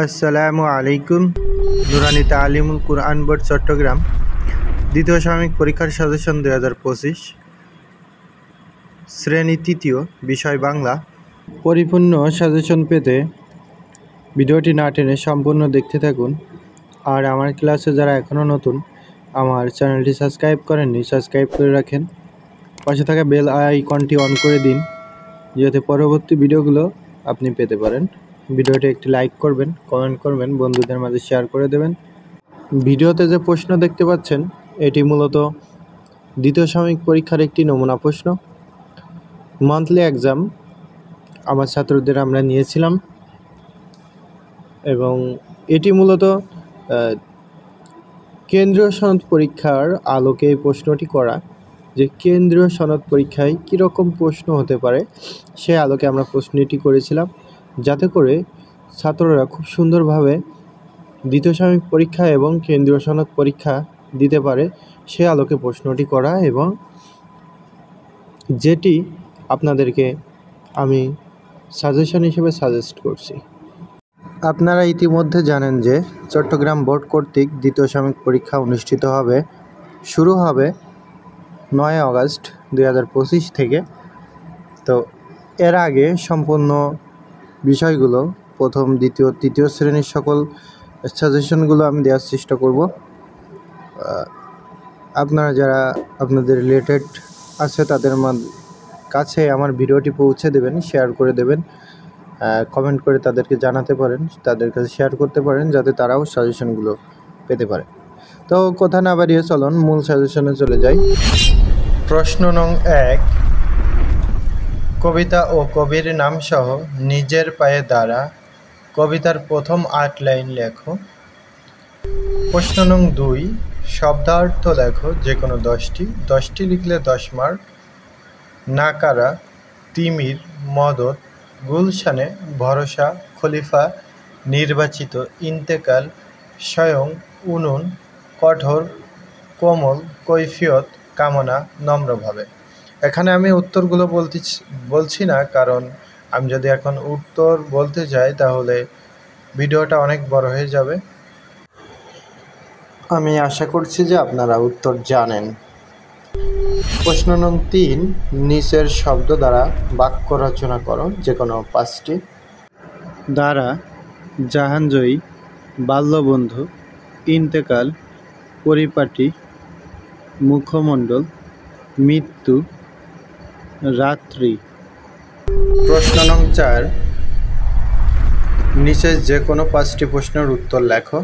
আসসালামু আলাইকুম। নুরানি তালিমুল কুরআন বোর্ড চট্টগ্রাম দ্বিতীয় সাময়িক পরীক্ষার সাজেশন 2025 শ্রেণী তৃতীয়, বিষয় বাংলা। পরিপূর্ণ সাজেশন পেতে ভিডিওটি না টেনে সম্পূর্ণ দেখতে থাকুন। আর আমার ক্লাসে যারা এখনও নতুন, আমার চ্যানেলটি সাবস্ক্রাইব করেননি, সাবস্ক্রাইব করে রাখেন। পাশে থাকা বেল আইকনটি অন করে দিন, যাতে পরবর্তী ভিডিওগুলো আপনি পেতে পারেন। ভিডিওটি একটি লাইক করবেন, কমেন্ট করবেন, বন্ধুদের মাঝে শেয়ার করে দেবেন। ভিডিওতে যে প্রশ্ন দেখতে পাচ্ছেন, এটি মূলত দ্বিতীয় সাময়িক পরীক্ষার একটি নমুনা প্রশ্ন। মান্থলি এক্সাম আমার ছাত্রদের আমরা নিয়েছিলাম এবং এটি মূলত কেন্দ্রীয় সনদ পরীক্ষার আলোকে এই প্রশ্নটি করা, যে কেন্দ্রীয় সনদ পরীক্ষায় কীরকম প্রশ্ন হতে পারে সে আলোকে আমরা প্রশ্নটি করেছিলাম, যাতে করে ছাত্ররা খুব সুন্দরভাবে দ্বিতীয় সাময়িক পরীক্ষা এবং কেন্দ্রীয় সনদ পরীক্ষা দিতে পারে সে আলোকে প্রশ্নটি করা, এবং যেটি আপনাদেরকে আমি সাজেশন হিসেবে সাজেস্ট করছি। আপনারা ইতিমধ্যে জানেন যে চট্টগ্রাম বোর্ড কর্তৃক দ্বিতীয় সাময়িক পরীক্ষা অনুষ্ঠিত হবে, শুরু হবে 9 আগস্ট 2025 থেকে। তো এর আগে সম্পূর্ণ বিষয়গুলো প্রথম, দ্বিতীয়, তৃতীয় শ্রেণীর সকল সাজেশনগুলো আমি দেওয়ার চেষ্টা করব। আপনারা যারা আপনাদের রিলেটেড আছে তাদের কাছে আমার ভিডিওটি পৌঁছে দেবেন, শেয়ার করে দেবেন, কমেন্ট করে তাদেরকে জানাতে পারেন, তাদের কাছে শেয়ার করতে পারেন, যাতে তারাও সাজেশনগুলো পেতে পারে। তো কথা না বাড়িয়ে চলুন মূল সাজেশনে চলে যাই। প্রশ্ন নং 1, কবিতা ও কবির নাম সহ নিজের পায়ে দাঁড়া কবিতার প্রথম 8 লাইন লেখো। প্রশ্ন নং 2, শব্দার্থ লেখো যে কোনো 10টি লিখলে 10 মার্ক। নাকারা, তিমির, মদদ, গুলশানে, ভরসা, খলিফা, নির্বাচিত, ইন্তেকাল, স্বয়ং, উনুন, কঠোর, কোমল, কৈফিয়ত, কামনা, নম্রভাবে। এখানে আমি উত্তরগুলো বলছি না, কারণ আমি যদি এখন উত্তর বলতে যাই তাহলে ভিডিওটা অনেক বড় হয়ে যাবে। আমি আশা করছি যে আপনারা উত্তর জানেন। প্রশ্ন নং 3, নিচের শব্দ দ্বারা বাক্য রচনা করো যে কোনো 5টি। দ্বারা, জাহানজয়ী, বাল্যবন্ধু, ইন্তেকাল, পরিপাটি, মুখমণ্ডল, মৃত্যু, রাত্রি। প্রশ্ন নং 4, নিচে যে কোনো 5টি প্রশ্নের উত্তর লেখো।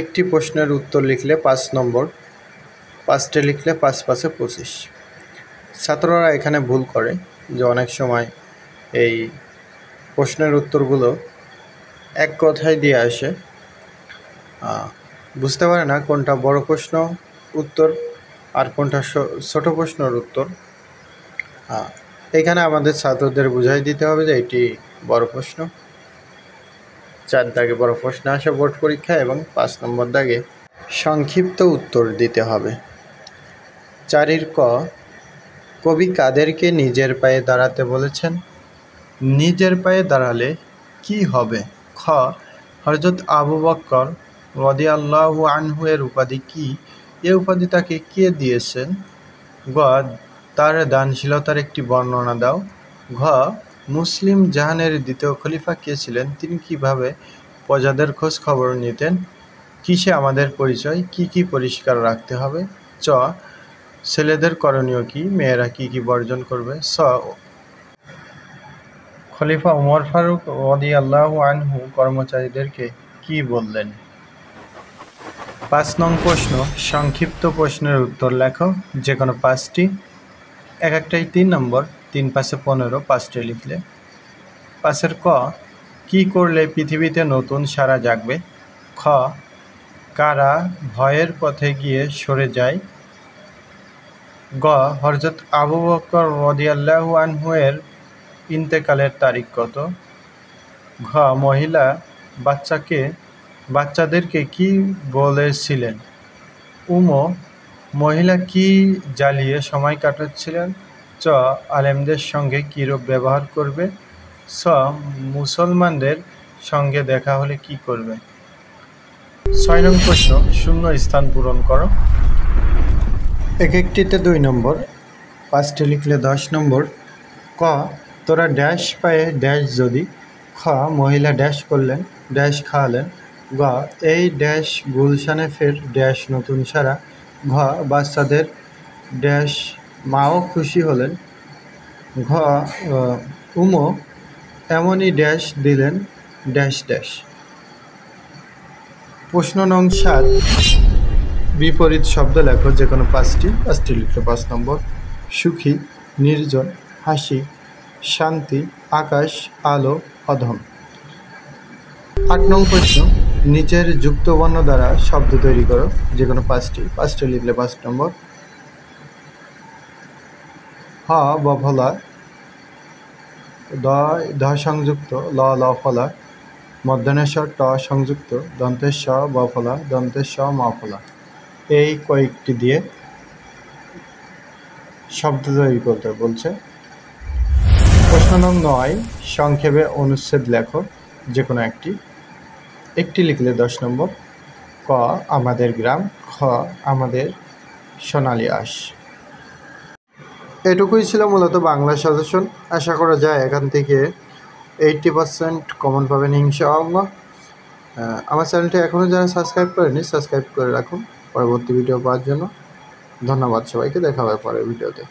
একটি প্রশ্নের উত্তর লিখলে 5 নম্বর, 5টি লিখলে 5 5 25। ছাত্ররা এখানে ভুল করে যে অনেক সময় এই প্রশ্নের উত্তরগুলো এক কথায় দিয়ে আসে, বুঝতে পারে না কোনটা বড় প্রশ্ন উত্তর আর কোনটা ছোট প্রশ্নের উত্তর। এখানে আমাদের ছাত্রদের বুঝাই দিতে হবে যে এটি বড় প্রশ্ন। 4 দাগে বড় প্রশ্ন আসে বোর্ড পরীক্ষা, এবং 5 নম্বর দাগে সংক্ষিপ্ত উত্তর দিতে হবে। 4 ক, কবি কাদেরকে নিজের পায়ে দাঁড়াতে বলেছেন? নিজের পায়ে দাঁড়ালে কি হবে? খ, হযরত আবু বকর রাদিয়াল্লাহু আনহু এর উপাধি কি? এ উপাধি তাকে কে দিয়েছেন? গ, তার দানশীলতার একটি বর্ণনা দাও। ঘ, মুসলিম জাহানের দ্বিতীয় খলিফা কে ছিলেন? তিনি কিভাবে প্রজাদের খোঁজ খবর নিতেন? কিসে আমাদের পরিচয়? কি কি পরিষ্কার রাখতে হবে? চ, ছেলেদের করণীয় কি? মেয়েরা কি কি বর্জন করবে? স, খলিফা উমর ফারুক রাদিয়াল্লাহু আনহু কর্মচারীদেরকে কি বললেন? 5 নং প্রশ্ন, সংক্ষিপ্ত প্রশ্নের উত্তর লেখো যে কোনো 5টি। এক একটাই 3 নম্বর, 3 5 15, 5টি লিখলে। 5 ক, কি করলে পৃথিবীতে নতুন সাড়া জাগবে? খ, কারা ভয়ের পথে গিয়ে সরে যায়? গ, হযরত আবু বকর রাদিয়াল্লাহু আনহু এর ইন্তেকালের তারিখ কত? ঘ, মহিলা বাচ্চাদেরকে কি বলেছিলেন? মহিলা কি জ্বালিয়ে সময় কাটাচ্ছিলেন? চ, আলেমদের সঙ্গে কীরূপ ব্যবহার করবে? ছ, মুসলমানদের সঙ্গে দেখা হলে কি করবে? 6 নং প্রশ্ন, শূন্য স্থান পূরণ করো। এক একটিতে 2 নম্বর, 5টি লিখলে 10 নম্বর। ক, তোরা ড্যাশ পায়ে ড্যাশ যদি। খ, মহিলা ড্যাশ করলেন, ড্যাশ খাওয়ালেন। গ, এই ড্যাশ গুলশানে ফের ড্যাশ নতুন সারা। ঘ, বাচ্চাদের ড্যাশ মাও খুশি হলেন। ঘ, উমো এমনই ড্যাশ দিলেন ড্যাশ ড্যাশ। প্রশ্ন নং 7, বিপরীত শব্দ লেখো, যে কোনো 5টি লিখলে 5 নম্বর। সুখী, নির্জন, হাসি, শান্তি, আকাশ, আলো, অধম। 8 নং প্রশ্ন, নিচের যুক্তবর্ণ দ্বারা শব্দ তৈরি করো, যে কোনো 5টি লিখলে 5 নম্বর। হ, বফলা, দ সংযুক্ত, ল ফলা, মধ্যাহ্নেশ্বর ট সংযুক্ত, দন্তের স বফলা, দন্তের স মফলা। এই কয়েকটি দিয়ে শব্দ তৈরি করতে বলছে। প্রশ্ন নং 9, সংক্ষেপে অনুচ্ছেদ লেখো, যে কোনো একটি লিখলে 10 নম্বর। ক, আমাদের গ্রাম। খ, আমাদের সোনালী আঁশ। এটুকুই ছিল মূলত বাংলা সাজেশন। আশা করা যায় এখান থেকে 80% কমন পাবেন ইনশাআল্লাহ। আমার চ্যানেলটি এখনও যারা সাবস্ক্রাইব করেনি, সাবস্ক্রাইব করে রাখুন পরবর্তী ভিডিও পাওয়ার জন্য। ধন্যবাদ সবাইকে, দেখা হবে পরের ভিডিওতে।